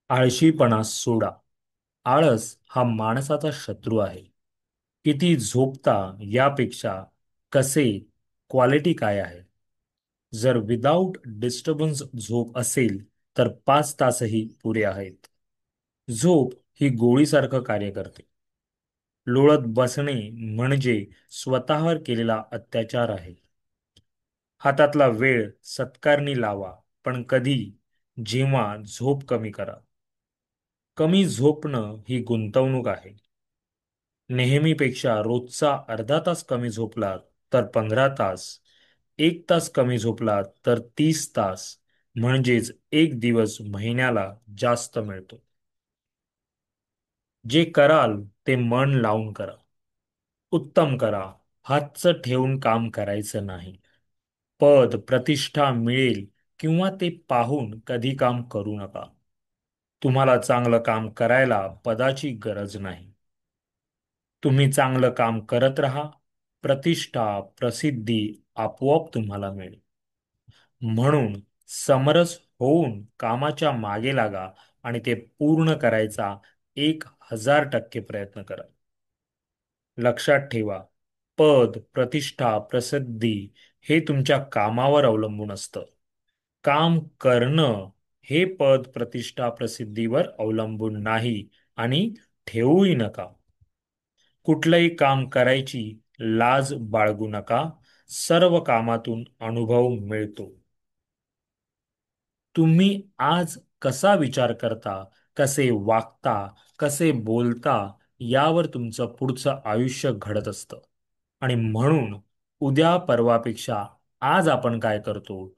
आळशीपणा सोडा. आळस हा माणसाचा शत्रू आहे. किती झोपता यापेक्षा कसे क्वालिटी काय आहे. जर विदाऊट डिस्टर्बन्स झोप असेल तर 5 तासही पुरे आहेत. झोप ही गोळीसारखं कार्य करते. लोळत बसणे म्हणजे स्वतःवर केलेला अत्याचार आहे. हातातला वेळ सत्कारणी लावा, पण कधी जेव्हा झोप कमी करा. कमी झोपणं ही गुंतवणूक आहे. नेहमीपेक्षा रोजचा अर्धा तास कमी झोपलात तर 15 तास, 1 तास कमी झोपलात तर 30 तास, म्हणजेच एक दिवस महिन्याला जास्त मिळतो. जे कराल ते मन लावून करा. उत्तम करा. हातचं ठेवून काम करायचं नाही. पद प्रतिष्ठा मिळेल किंवा ते पाहून कधी काम करू नका. तुम्हाला चांगलं काम करायला पदाची गरज नाही. तुम्ही चांगलं काम करत राहा. प्रतिष्ठा, प्रसिद्धी आपोआप तुम्हाला मिळेल. म्हणून समरस होऊन कामाच्या मागे लागा आणि ते पूर्ण करायचा 1000% प्रयत्न करा. लक्षात ठेवा, पद, प्रतिष्ठा, प्रसिद्धी हे तुमच्या कामावर अवलंबून असतं. काम करणं हे पद, प्रतिष्ठा, प्रसिद्धीवर अवलंबून नाही आणि ठेवूही नका. कुठलंही काम करायची लाज बाळगू नका. सर्व कामातून अनुभव मिळतो. तुम्ही आज कसा विचार करता, कसे वागता, कसे बोलता यावर तुमचं पुढचं आयुष्य घडत असतं. आणि म्हणून उद्या परवापेक्षा आज आपण काय करतो,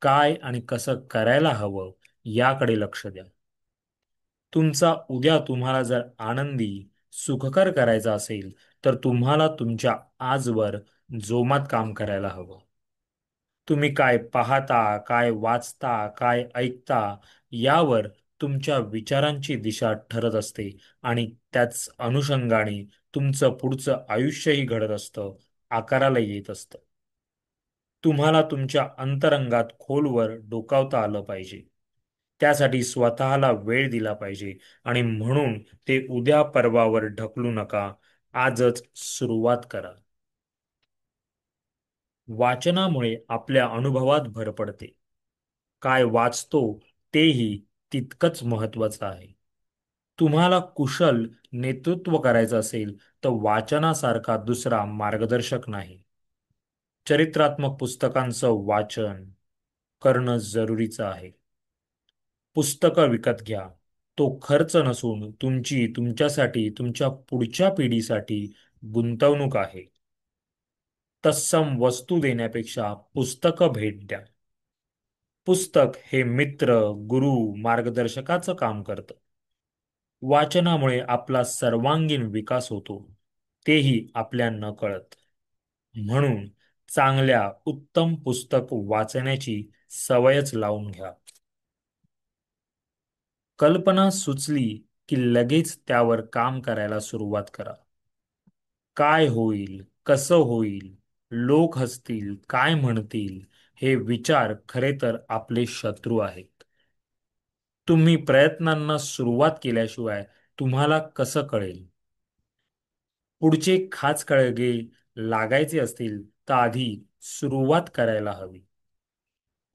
काय आणि कसं करायला हवं याकडे लक्ष द्या. तुमचा उद्या तुम्हाला जर आनंदी, सुखकर करायचा असेल तर तुम्हाला तुमच्या आजवर जोमात काम करायला हवं. तुम्ही काय पाहता, काय वाचता, काय ऐकता यावर तुमच्या विचारांची दिशा ठरत असते आणि त्याच अनुषंगाने तुमचं पुढचं आयुष्यही घडत असतं, आकाराला येत असतं. तुम्हाला तुमच्या अंतरंगात खोलवर डोकावता आलं पाहिजे. त्यासाठी स्वतःला वेळ दिला पाहिजे आणि म्हणून ते उद्या परवावर ढकलू नका. आजच सुरुवात करा. वाचनामुळे आपल्या अनुभवात भर पडते. काय वाचतो तेही तितकंच महत्वाचं आहे. तुम्हाला कुशल नेतृत्व करायचं असेल तर वाचनासारखा दुसरा मार्गदर्शक नाही. चरित्रात्मक पुस्तकांचं वाचन करणं जरुरीचं आहे. पुस्तकं विकत घ्या. तो खर्च नसून तुमची, तुमच्यासाठी, तुमच्या पुढच्या पिढीसाठी गुंतवणूक आहे. तत्सम वस्तू देण्यापेक्षा पुस्तकं भेट द्या. पुस्तक हे मित्र, गुरु, मार्गदर्शकाचं काम करतं. वाचनामुळे आपला सर्वांगीण विकास होतो, तेही आपल्या नकळत. म्हणून चांगल्या, उत्तम पुस्तक वाचण्याची सवयच लावून घ्या. कल्पना सुचली की लगेच त्यावर काम करायला सुरुवात करा. काय होईल, कसं होईल, लोक हसतील, काय म्हणतील, हे विचार खरे तर आपले शत्रू आहेत. तुम्ही प्रयत्नांना सुरुवात केल्याशिवाय तुम्हाला कसं कळेल? पुढचे खाचखळगे लागायचे असतील तर आधी सुरुवात करायला हवी.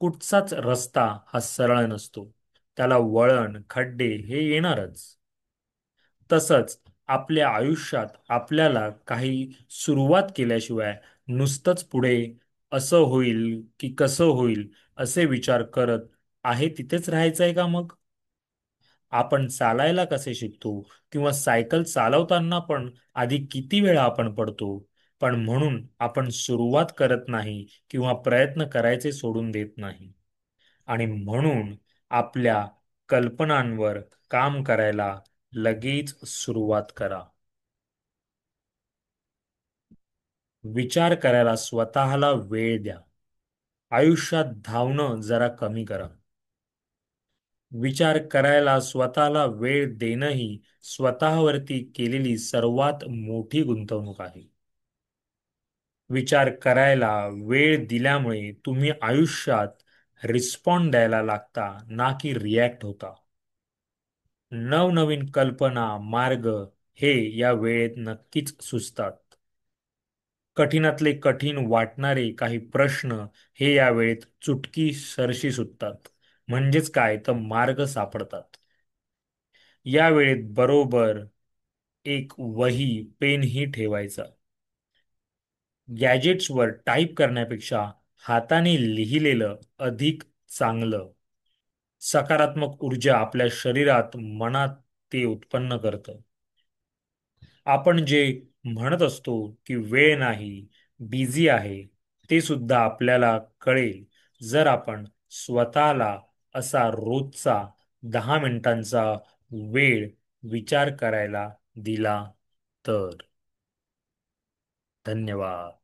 कुठचाच रस्ता हा सरळ नसतो. त्याला वळण, खड्डे हे येणारच. तसंच आपल्या आयुष्यात आपल्याला काही सुरुवात केल्याशिवाय नुसतंच पुढे असं होईल की कसं होईल असे विचार करत आहे तिथेच राहायचंय का मग? आपण चालायला कसे शिकतो किंवा सायकल चालवताना पण आधी किती वेळा आपण पडतो, पण म्हणून आपण सुरुवात करत नाही किंवा प्रयत्न करायचे सोडून देत नाही. आणि म्हणून आपल्या कल्पनांवर काम करायला लगेच सुरुवात करा. विचार करायला स्वतःला वेळ द्या. आयुष्यात धावणं जरा कमी करा. विचार करायला स्वतःला वेळ देणंही स्वतःवरती केलेली सर्वात मोठी गुंतवणूक आहे. विचार करायला वेळ दिल्यामुळे तुम्ही आयुष्यात रिस्पॉन्ड द्यायला लागता, ना की रिॲक्ट होता. नवनवीन कल्पना, मार्ग हे या वेळेत नक्कीच सुचतात. कठीणातले कठीण वाटणारे काही प्रश्न हे या वेळेत चुटकी सरशी सुटतात. म्हणजेच काय तर मार्ग सापडतात. या वेळेत बरोबर एक वही पेनही ठेवायचा. गॅजेट्सवर टाईप करण्यापेक्षा हाताने लिहिलेलं अधिक चांगलं. सकारात्मक ऊर्जा आपल्या शरीरात, मनात ते उत्पन्न करतं. आपण जे म्हणत असतो की वेळ नाही, बिझी आहे, ते सुद्धा आपल्याला कळेल जर आपण स्वतःला असा रोजचा 10 मिनिटांचा वेळ विचार करायला दिला तर. धन्यवाद.